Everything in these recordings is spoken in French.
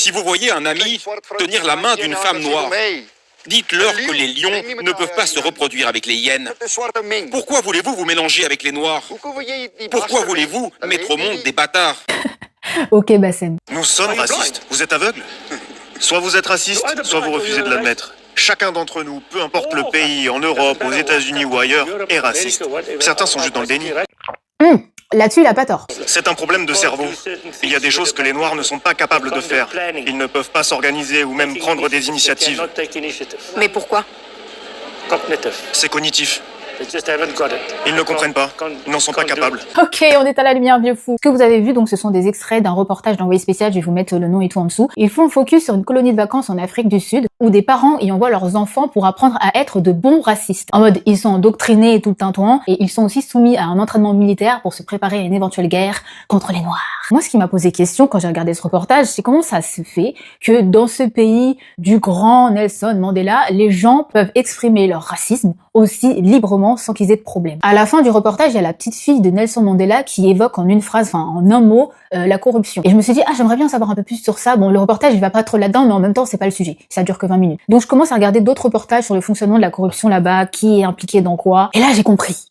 Si vous voyez un ami tenir la main d'une femme noire, dites-leur que les lions ne peuvent pas se reproduire avec les hyènes. Pourquoi voulez-vous vous mélanger avec les noirs? Pourquoi voulez-vous mettre au monde des bâtards? Ok, Bassem. Nous sommes racistes. Vous êtes aveugle? Soit vous êtes raciste, soit vous refusez de l'admettre. Chacun d'entre nous, peu importe le pays, en Europe, aux États-Unis ou ailleurs, est raciste. Certains sont juste dans le déni. Là-dessus, il a pas tort. C'est un problème de cerveau. Il y a des choses que les Noirs ne sont pas capables de faire. Ils ne peuvent pas s'organiser ou même prendre des initiatives. Mais pourquoi? C'est cognitif. Ils ne comprennent pas. Ils n'en sont pas capables. Ok, on est à la lumière, vieux fou. Ce que vous avez vu, donc, ce sont des extraits d'un reportage d'Envoyé spécial. Je vais vous mettre le nom et tout en dessous. Ils font le focus sur une colonie de vacances en Afrique du Sud où des parents y envoient leurs enfants pour apprendre à être de bons racistes. En mode, ils sont endoctrinés et tout le tintouin et ils sont aussi soumis à un entraînement militaire pour se préparer à une éventuelle guerre contre les Noirs. Moi, ce qui m'a posé question quand j'ai regardé ce reportage, c'est comment ça se fait que dans ce pays du grand Nelson Mandela, les gens peuvent exprimer leur racisme aussi librement sans qu'ils aient de problème. À la fin du reportage, il y a la petite fille de Nelson Mandela qui évoque en une phrase, enfin en un mot, la corruption. Et je me suis dit, j'aimerais bien savoir un peu plus sur ça. Bon, le reportage, il va pas trop là-dedans, mais en même temps, c'est pas le sujet. Ça dure que 20 minutes. Donc, je commence à regarder d'autres reportages sur le fonctionnement de la corruption là-bas, qui est impliqué dans quoi. Et là, j'ai compris.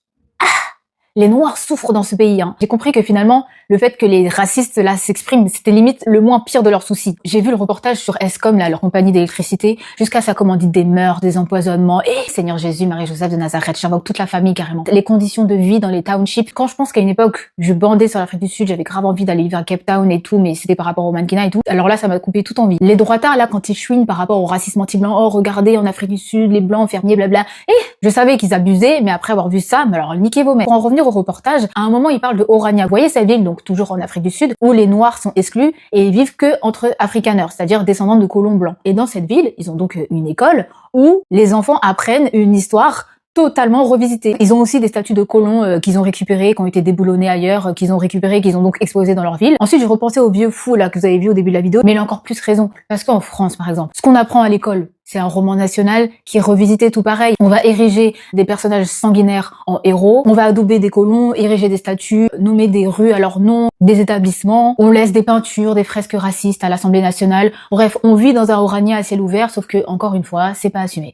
Les Noirs souffrent dans ce pays. J'ai compris que finalement, le fait que les racistes là s'expriment, c'était limite le moins pire de leurs soucis. J'ai vu le reportage sur Eskom, là, leur compagnie d'électricité, jusqu'à sa commandite des meurtres, des empoisonnements, et Seigneur Jésus, Marie-Joseph de Nazareth, j'invoque toute la famille carrément. Les conditions de vie dans les townships. Quand je pense qu'à une époque, je bandais sur l'Afrique du Sud, j'avais grave envie d'aller vivre à Cape Town et tout, mais c'était par rapport au mannequinat et tout. Alors là, ça m'a coupé toute envie. Les droitards là, quand ils chouinent par rapport au racisme anti-blanc, oh regardez en Afrique du Sud, les blancs fermiers, blabla. Je savais qu'ils abusaient, mais après avoir vu ça, mais alors niquez vos mères. Pour en revenir au reportage, à un moment, il parle de Orania. Vous voyez cette ville, donc toujours en Afrique du Sud, où les Noirs sont exclus et ils vivent que entre Afrikaners, c'est-à-dire descendants de colons blancs. Et dans cette ville, ils ont donc une école où les enfants apprennent une histoire totalement revisité. Ils ont aussi des statues de colons qu'ils ont récupérés, qui ont été déboulonnés ailleurs, qu'ils ont récupérés, qu'ils ont donc exposés dans leur ville. Ensuite, j'ai repensé au vieux fou là que vous avez vu au début de la vidéo, mais il a encore plus raison. Parce qu'en France, par exemple, ce qu'on apprend à l'école, c'est un roman national qui est revisité tout pareil. On va ériger des personnages sanguinaires en héros, on va adouber des colons, ériger des statues, nommer des rues à leur nom, des établissements, on laisse des peintures, des fresques racistes à l'Assemblée nationale. Bref, on vit dans un Orania à ciel ouvert, sauf que, encore une fois, c'est pas assumé.